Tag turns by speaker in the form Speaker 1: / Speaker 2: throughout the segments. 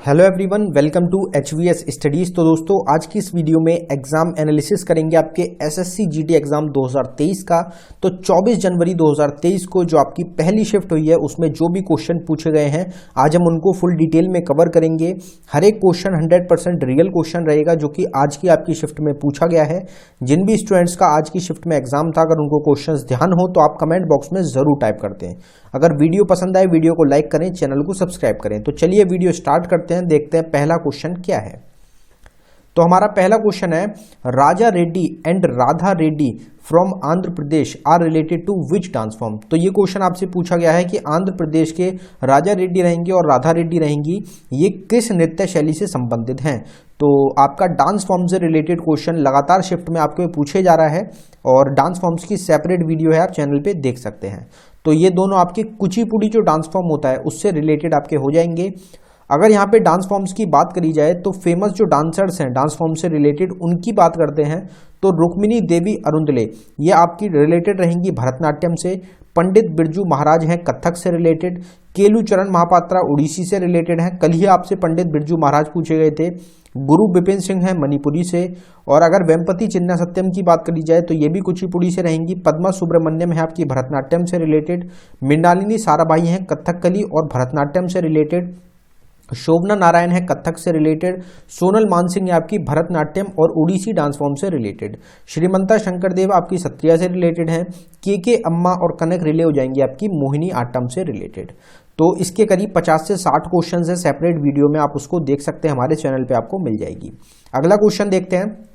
Speaker 1: Hello everyone, welcome to HVS studies. तो दोस्तों, आज की इस वीडियो में एग्जाम एनालिसिस करेंगे आपके SSC GT एग्जाम 2023 का। तो 24 जनवरी 2023 को जो आपकी पहली शिफ्ट हुई है उसमें जो भी क्वेश्चन पूछे गए हैं आज हम उनको फुल डिटेल में कवर करेंगे। हर एक क्वेश्चन 100% रियल क्वेश्चन रहेगा जो कि आज की आपकी शिफ्ट में पूछा गया है। जिन भी स्टूडेंट्स का आज की शिफ्ट में एग्जाम था, अगर उनको क्वेश्चन ध्यान हो तो आप कमेंट बॉक्स में जरूर टाइप करते हैं। अगर वीडियो पसंद आए वीडियो को लाइक करें, चैनल को सब्सक्राइब करें। तो चलिए वीडियो स्टार्ट करते हैं, देखते हैं पहला क्वेश्चन क्या है। तो हमारा पहला क्वेश्चन है, Raja Reddy and Radha Reddy from Andhra Pradesh are related to which dance form. तो ये क्वेश्चन आपसे पूछा गया है कि आंध्र प्रदेश के राजा रेड्डी रहेंगे और राधा रेड्डी रहेंगी, ये किस नृत्य शैली से संबंधित हैं। तो आपका डांस फॉर्म से रिलेटेड क्वेश्चन लगातार शिफ्ट में आपके पूछे जा रहा है और डांस फॉर्म्स की सेपरेट वीडियो है, आप चैनल पे देख सकते हैं। तो ये दोनों आपके कुचिपुड़ी जो डांस फॉर्म होता है उससे रिलेटेड आपके हो जाएंगे। अगर यहाँ पे डांस फॉर्म्स की बात करी जाए तो फेमस जो डांसर्स हैं डांस फॉर्म से रिलेटेड उनकी बात करते हैं तो रुक्मिणी देवी अरुंदले ये आपकी रिलेटेड रहेंगी भरतनाट्यम से। पंडित बिरजू महाराज हैं कथक से रिलेटेड। केलू चरण महापात्रा उड़ीसी से रिलेटेड हैं, कल ही आपसे पंडित बिरजू महाराज पूछे गए थे। गुरु बिपिन सिंह हैं मणिपुरी से। और अगर वेम्पति चिन्ना सत्यम की बात करी जाए तो ये भी कुचिपुड़ी से रहेंगी। पद्मा सुब्रमण्यम है आपकी भरतनाट्यम से रिलेटेड। मृणालिनी साराभाई हैं कथकली और भरतनाट्यम से रिलेटेड। शोभना नारायण है कथक से रिलेटेड। सोनल मानसिंह है आपकी भरतनाट्यम और ओडिसी डांस फॉर्म से रिलेटेड। श्रीमंता शंकरदेव आपकी सत्रिया से रिलेटेड हैं। के अम्मा और कनक रिले हो जाएंगी आपकी मोहिनी आट्टम से रिलेटेड। तो इसके करीब 50 से 60 क्वेश्चन है सेपरेट वीडियो में, आप उसको देख सकते हैं, हमारे चैनल पे आपको मिल जाएगी। अगला क्वेश्चन देखते हैं।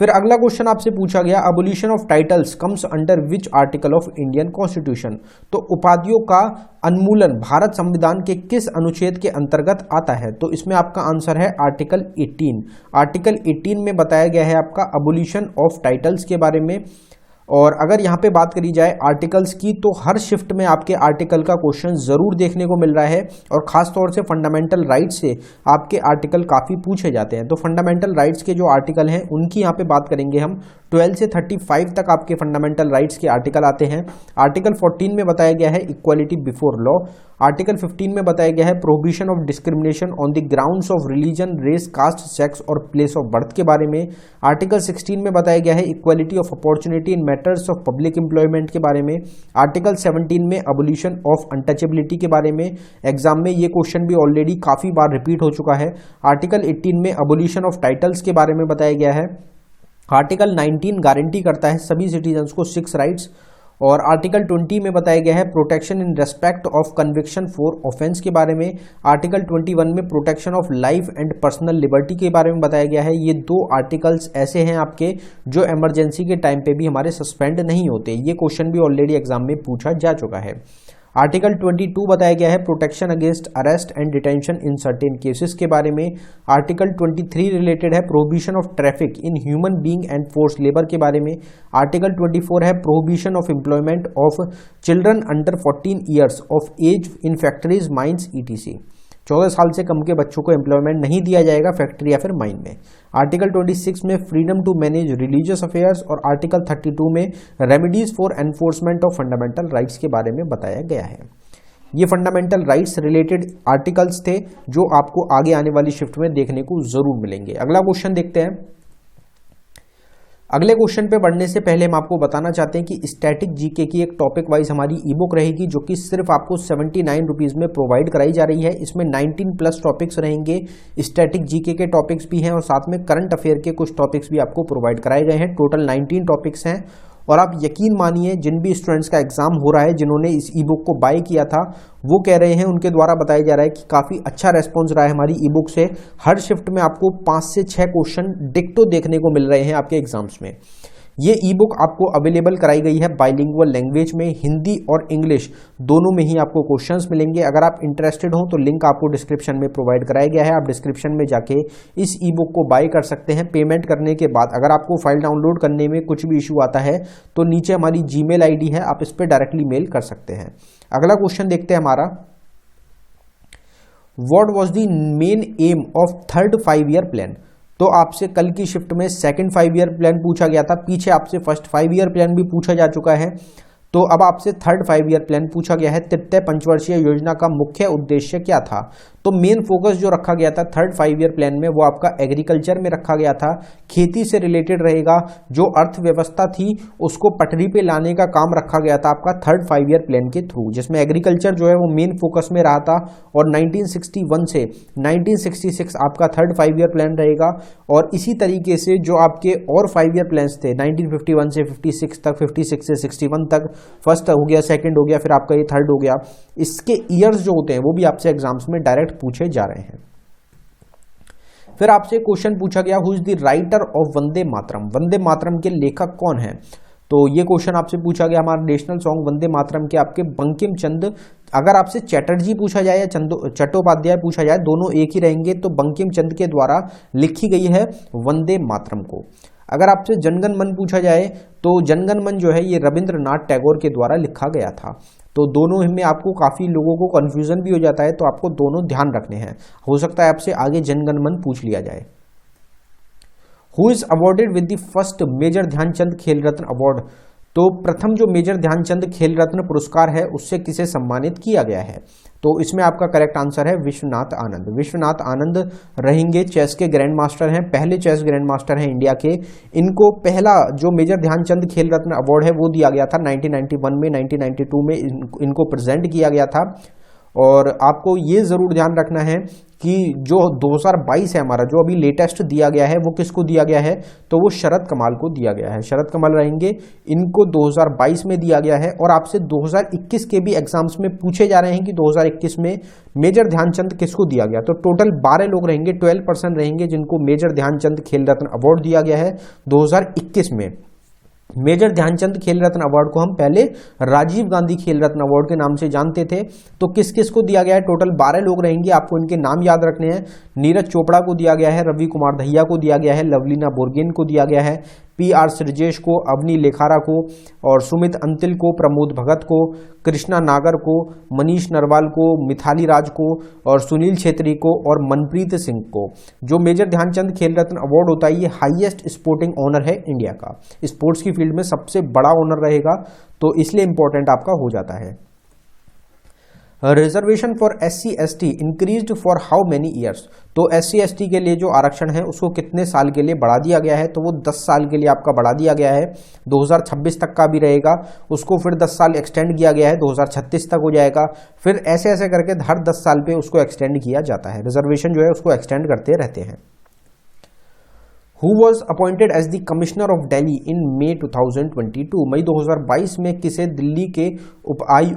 Speaker 1: फिर अगला क्वेश्चन आपसे पूछा गया, abolition of titles comes under which article of Indian constitution. तो उपाधियों का उन्मूलन भारत संविधान के किस अनुच्छेद के अंतर्गत आता है। तो इसमें आपका आंसर है आर्टिकल 18। आर्टिकल 18 में बताया गया है आपका अबोलिशन ऑफ टाइटल्स के बारे में। और अगर यहाँ पे बात करी जाए आर्टिकल्स की तो हर शिफ्ट में आपके आर्टिकल का क्वेश्चन जरूर देखने को मिल रहा है और खास तौर से फंडामेंटल राइट्स से आपके आर्टिकल काफी पूछे जाते हैं। तो फंडामेंटल राइट्स के जो आर्टिकल हैं उनकी यहाँ पे बात करेंगे हम। 12 से 35 तक आपके फंडामेंटल राइट्स के आर्टिकल आते हैं। आर्टिकल 14 में बताया गया है इक्वालिटी बिफोर लॉ। आर्टिकल 15 में बताया गया है prohibition of discrimination on the grounds of religion, race, caste, sex और प्लेस ऑफ बर्थ के बारे में। आर्टिकल 16 में बताया गया है equality of opportunity in matters of public employment के बारे में। आर्टिकल 17 में अबोलिशन ऑफ अनटचेबिलिटी के बारे में। एग्जाम में ये क्वेश्चन भी ऑलरेडी काफी बार रिपीट हो चुका है। आर्टिकल 18 में अबोलिशन ऑफ टाइटल्स के बारे में बताया गया है। आर्टिकल 19 गारंटी करता है सभी सिटीजन्स को 6 राइट्स। और आर्टिकल 20 में बताया गया है protection in respect of conviction for offence के बारे में। आर्टिकल 21 में protection of life and personal liberty के बारे में बताया गया है। ये 2 आर्टिकल्स ऐसे हैं आपके जो इमरजेंसी के टाइम पे भी हमारे सस्पेंड नहीं होते। ये क्वेश्चन भी ऑलरेडी एग्जाम में पूछा जा चुका है। आर्टिकल 22 बताया गया है protection against arrest and detention in certain cases के बारे में। आर्टिकल 23 रिलेटेड है prohibition of traffic in human being and force labour के बारे में। आर्टिकल 24 है prohibition of employment of children under 14 years of age in factories, mines ETC। 14 साल से कम के बच्चों को एम्प्लॉयमेंट नहीं दिया जाएगा फैक्ट्री या फिर माइन में। आर्टिकल 26 में freedom to manage religious affairs और आर्टिकल 32 में remedies for enforcement of fundamental rights के बारे में बताया गया है। ये फंडामेंटल राइट्स रिलेटेड आर्टिकल्स थे जो आपको आगे आने वाली शिफ्ट में देखने को जरूर मिलेंगे। अगला क्वेश्चन देखते हैं। अगले क्वेश्चन पे बढ़ने से पहले हम आपको बताना चाहते हैं कि स्टैटिक जीके की एक टॉपिक वाइज हमारी ई बुक रहेगी जो कि सिर्फ आपको 79 रुपीज़ में प्रोवाइड कराई जा रही है। इसमें 19+ टॉपिक्स रहेंगे, स्टैटिक जीके के टॉपिक्स भी हैं और साथ में करंट अफेयर के कुछ टॉपिक्स भी आपको प्रोवाइड कराए गए हैं। टोटल 19 टॉपिक्स हैं। और आप यकीन मानिए जिन भी स्टूडेंट्स का एग्जाम हो रहा है, जिन्होंने इस ई बुक को बाय किया था, वो कह रहे हैं, उनके द्वारा बताया जा रहा है कि काफ़ी अच्छा रेस्पॉन्स रहा है हमारी ई बुक से। हर शिफ्ट में आपको 5 से 6 क्वेश्चन डिक्टो देखने को मिल रहे हैं आपके एग्जाम्स में। ये ई बुक आपको अवेलेबल कराई गई है बाइलिंगुअल लैंग्वेज में, हिंदी और इंग्लिश दोनों में ही आपको क्वेश्चंस मिलेंगे। अगर आप इंटरेस्टेड हो तो लिंक आपको डिस्क्रिप्शन में प्रोवाइड कराया गया है, आप डिस्क्रिप्शन में जाके इस ई बुक को बाय कर सकते हैं। पेमेंट करने के बाद अगर आपको फाइल डाउनलोड करने में कुछ भी इशू आता है तो नीचे हमारी जीमेल ID है, आप इस पर डायरेक्टली मेल कर सकते हैं। अगला क्वेश्चन देखते हैं हमारा, what was the main M of third 5 year plan. तो आपसे कल की शिफ्ट में सेकंड 5 ईयर प्लान पूछा गया था, पीछे आपसे फर्स्ट 5 ईयर प्लान भी पूछा जा चुका है। तो अब आपसे थर्ड 5 ईयर प्लान पूछा गया है। तृतीय पंचवर्षीय योजना का मुख्य उद्देश्य क्या था। तो मेन फोकस जो रखा गया था थर्ड 5 ईयर प्लान में वो आपका एग्रीकल्चर में रखा गया था, खेती से रिलेटेड रहेगा, जो अर्थव्यवस्था थी उसको पटरी पे लाने का काम रखा गया था आपका थर्ड 5 ईयर प्लान के थ्रू, जिसमें एग्रीकल्चर जो है वो मेन फोकस में रहा था। और 1961 से 1966 आपका थर्ड 5 ईयर प्लान रहेगा। और इसी तरीके से जो आपके और 5 ईयर प्लान्स थे 1951 से 56 तक, 56 से 61 तक, फर्स्ट हो गया, सेकंड हो गया, फिर आपका ये थर्ड हो गया, इसके ईयर्स जो होते हैं वो भी आपसे एग्जाम्स में डायरेक्ट पूछे जा रहे हैं। फिर आपसे क्वेश्चन पूछा गया, who is the writer of Vande Mataram, Vande Mataram के लेखक कौन है? तो ये क्वेश्चन आपसे पूछा गया, हमारा नेशनल सॉन्ग वंदे मातरम के आपके बंकिम चंद्र, अगर आपसे चटर्जी पूछा जाए या चट्टोपाध्याय पूछा जाए, दोनों एक ही रहेंगे, तो बंकिम चंद्र के द्वारा लिखी गई है वंदे मातरम को। अगर आपसे जनगण मन पूछा जाए तो जनगण मन जो है ये रविंद्रनाथ टैगोर के द्वारा लिखा गया था। तो दोनों में आपको काफी लोगों को कंफ्यूजन भी हो जाता है, तो आपको दोनों ध्यान रखने हैं, हो सकता है आपसे आगे जनगण मन पूछ लिया जाए। Who is awarded with the first Major Dhyan Chand Khel Ratna award, तो प्रथम जो मेजर ध्यानचंद खेल रत्न पुरस्कार है उससे किसे सम्मानित किया गया है? तो इसमें आपका करेक्ट आंसर है विश्वनाथ आनंद। विश्वनाथ आनंद रहेंगे, चेस के ग्रैंड मास्टर हैं, पहले चेस ग्रैंड मास्टर हैं इंडिया के। इनको पहला जो मेजर ध्यानचंद खेल रत्न अवार्ड है वो दिया गया था 1991 में, 1992 में इनको प्रेजेंट किया गया था। और आपको ये जरूर ध्यान रखना है कि जो 2022 है हमारा, जो अभी लेटेस्ट दिया गया है, वो किसको दिया गया है? तो वो शरद कमाल को दिया गया है, शरद कमाल रहेंगे, इनको 2022 में दिया गया है। और आपसे 2021 के भी एग्जाम्स में पूछे जा रहे हैं कि 2021 में मेजर ध्यानचंद किसको दिया गया। तो टोटल 12 लोग रहेंगे, 12% रहेंगे जिनको मेजर ध्यानचंद खेल रत्न अवार्ड दिया गया है 2021 में। मेजर ध्यानचंद खेल रत्न अवार्ड को हम पहले राजीव गांधी खेल रत्न अवार्ड के नाम से जानते थे। तो किस किस को दिया गया है? टोटल 12 लोग रहेंगे, आपको इनके नाम याद रखने हैं। नीरज चोपड़ा को दिया गया है, रवि कुमार दहिया को दिया गया है, लवलीना बोरगोहेन को दिया गया है, PR श्रीजेश को, अवनी लेखारा को, और सुमित अंतिल को, प्रमोद भगत को, कृष्णा नागर को, मनीष नरवाल को, मिथाली राज को, और सुनील छेत्री को, और मनप्रीत सिंह को। जो मेजर ध्यानचंद खेल रत्न अवार्ड होता है ये हाईएस्ट स्पोर्टिंग ऑनर है इंडिया का, स्पोर्ट्स की फील्ड में सबसे बड़ा ऑनर रहेगा, तो इसलिए इंपॉर्टेंट आपका हो जाता है। Reservation for SC/ST increased for how many years, तो SC/ST के लिए जो आरक्षण है उसको कितने साल के लिए बढ़ा दिया गया है? तो वो 10 साल के लिए आपका बढ़ा दिया गया है, 2026 तक का भी रहेगा, उसको फिर 10 साल एक्सटेंड किया गया है, 2036 तक हो जाएगा, फिर ऐसे ऐसे करके हर 10 साल पे उसको एक्सटेंड किया जाता है। रिजर्वेशन जो है उसको एक्सटेंड करते रहते हैं। Who was appointed as the Commissioner of Delhi in May 2022? मई 2022 में किसे दिल्ली के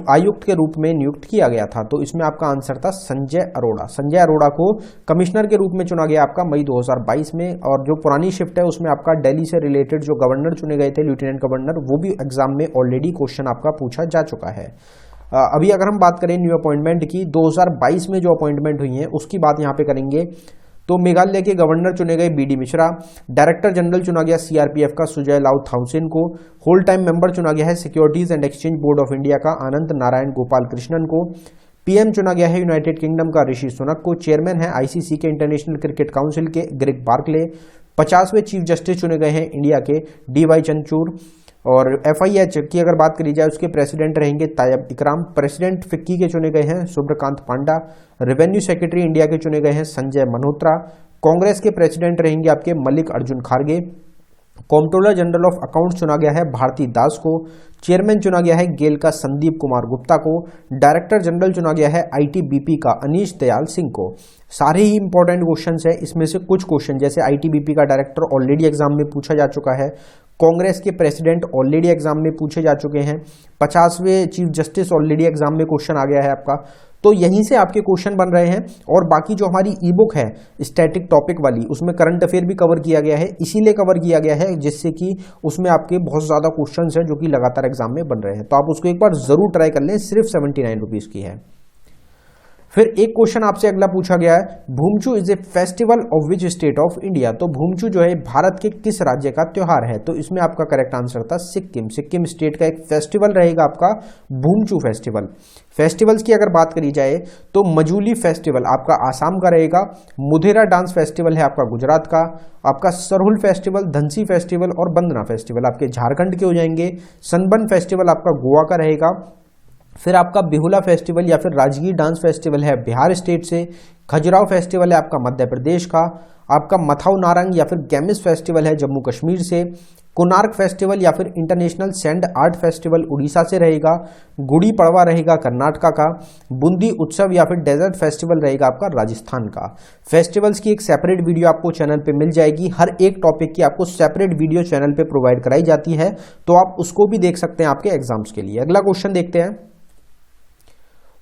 Speaker 1: आयुक्त के रूप में नियुक्त किया गया था? तो इसमें आपका आंसर था संजय अरोड़ा। संजय अरोड़ा को कमिश्नर के रूप में चुना गया आपका मई 2022 में। और जो पुरानी शिफ्ट है उसमें आपका दिल्ली से रिलेटेड जो गवर्नर चुने गए थे, लेफ्टिनेंट गवर्नर, वो भी एग्जाम में ऑलरेडी क्वेश्चन आपका पूछा जा चुका है। अभी अगर हम बात करें न्यू अपॉइंटमेंट की, 2022 में जो अपॉइंटमेंट हुई है उसकी बात यहाँ पे करेंगे। तो मेघालय के गवर्नर चुने गए BD मिश्रा, डायरेक्टर जनरल चुना गया CRPF का सुजय लाउ थाउसेन को, होल टाइम मेंबर चुना गया है securities and exchange board of India का अनंत नारायण गोपाल कृष्णन को, PM चुना गया है यूनाइटेड किंगडम का ऋषि सुनक को, चेयरमैन है ICC के इंटरनेशनल क्रिकेट काउंसिल के ग्रेग बार्कले, 50वें चीफ जस्टिस चुने गए हैं इंडिया के DY चंद्रचूड़, और FIH की अगर बात करी जाए उसके प्रेसिडेंट रहेंगे तायब इकराम, प्रेसिडेंट फिक्की के चुने गए हैं सूर्यकांत पांडा, रेवेन्यू सेक्रेटरी इंडिया के चुने गए हैं संजय मल्होत्रा, कांग्रेस के प्रेसिडेंट रहेंगे आपके Mallikarjun Kharge, comptroller general of accounts चुना गया है भारती दास को, चेयरमैन चुना गया है गेल का संदीप कुमार गुप्ता को, डायरेक्टर जनरल चुना गया है ITBP का अनीश दयाल सिंह को। सारे ही इंपॉर्टेंट क्वेश्चंस है, इसमें से कुछ क्वेश्चन जैसे ITBP का डायरेक्टर ऑलरेडी एग्जाम में पूछा जा चुका है, कांग्रेस के प्रेसिडेंट ऑलरेडी एग्जाम में पूछे जा चुके हैं, 50वें चीफ जस्टिस ऑलरेडी एग्जाम में क्वेश्चन आ गया है आपका। तो यहीं से आपके क्वेश्चन बन रहे हैं। और बाकी जो हमारी ई बुक है स्टैटिक टॉपिक वाली, उसमें करंट अफेयर भी कवर किया गया है, इसीलिए कवर किया गया है जिससे कि उसमें आपके बहुत ज़्यादा क्वेश्चंस हैं जो कि लगातार एग्जाम में बन रहे हैं। तो आप उसको एक बार जरूर ट्राई कर लें, सिर्फ 79 रुपीज़ की है। फिर एक क्वेश्चन आपसे अगला पूछा गया है, Bhumchu is a festival of which state of India, तो भूमचू जो है भारत के किस राज्य का त्योहार है? तो इसमें आपका करेक्ट आंसर था सिक्किम। सिक्किम स्टेट का एक फेस्टिवल रहेगा आपका भूमचू फेस्टिवल। फेस्टिवल्स की अगर बात करी जाए तो मजूली फेस्टिवल आपका आसाम का रहेगा, मुधेरा डांस फेस्टिवल है आपका गुजरात का, आपका सरहुल फेस्टिवल, धनसी फेस्टिवल और बंदना फेस्टिवल आपके झारखंड के हो जाएंगे, सनबर्न फेस्टिवल आपका गोवा का रहेगा, फिर आपका बिहुला फेस्टिवल या फिर राजगीर डांस फेस्टिवल है बिहार स्टेट से। खजुराहो फेस्टिवल है आपका मध्य प्रदेश का। आपका मथाऊ नारंग या फिर गैमिस फेस्टिवल है जम्मू कश्मीर से। कोणार्क फेस्टिवल या फिर international sand art festival Orissa से रहेगा। गुड़ी पड़वा रहेगा कर्नाटका का। बूंदी उत्सव या फिर डेजर्ट फेस्टिवल रहेगा आपका राजस्थान का। फेस्टिवल्स की एक सेपरेट वीडियो आपको चैनल पे मिल जाएगी। हर एक टॉपिक की आपको सेपरेट वीडियो चैनल पे प्रोवाइड कराई जाती है, तो आप उसको भी देख सकते हैं आपके एग्जाम्स के लिए। अगला क्वेश्चन देखते हैं।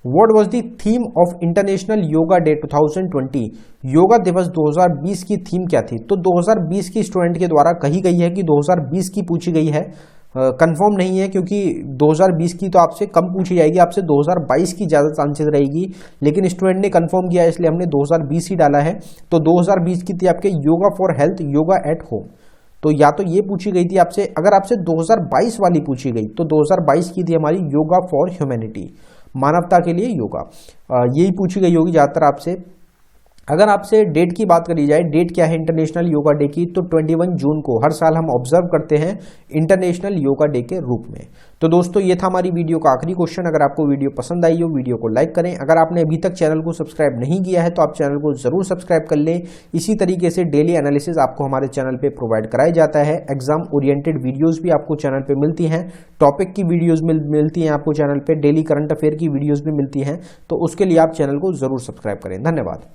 Speaker 1: What was the theme of International Yoga Day 2020? Yoga दिवस 2020 की थीम क्या थी? तो 2020 की स्टूडेंट के द्वारा कही गई है कि 2020 की पूछी गई है, कंफर्म नहीं है क्योंकि 2020 की तो आपसे कम पूछी जाएगी, आपसे 2022 की ज़्यादा चांसेस रहेगी, लेकिन स्टूडेंट ने कंफर्म किया इसलिए हमने 2020 ही डाला है। तो 2020 की थी आपके yoga for health, yoga at home. तो या तो ये पूछी गई थी आपसे, अगर आपसे 2022 वाली पूछी गई तो 2022 की थी हमारी योगा फॉर ह्यूमैनिटी, मानवता के लिए योगा, यही पूछी गई होगी ज़्यादातर आपसे। अगर आपसे डेट की बात करी जाए, डेट क्या है इंटरनेशनल योगा डे की, तो 21 जून को हर साल हम ऑब्जर्व करते हैं इंटरनेशनल योगा डे के रूप में। तो दोस्तों ये था हमारी वीडियो का आखिरी क्वेश्चन। अगर आपको वीडियो पसंद आई हो, वीडियो को लाइक करें। अगर आपने अभी तक चैनल को सब्सक्राइब नहीं किया है तो आप चैनल को जरूर सब्सक्राइब कर लें। इसी तरीके से डेली एनालिसिस आपको हमारे चैनल पर प्रोवाइड कराया जाता है। एग्जाम ओरिएंटेड वीडियोज़ भी आपको चैनल पर मिलती हैं, टॉपिक की वीडियोज़ मिलती हैं आपको चैनल पर, डेली करंट अफेयर की वीडियोज़ भी मिलती हैं। तो उसके लिए आप चैनल को जरूर सब्सक्राइब करें। धन्यवाद।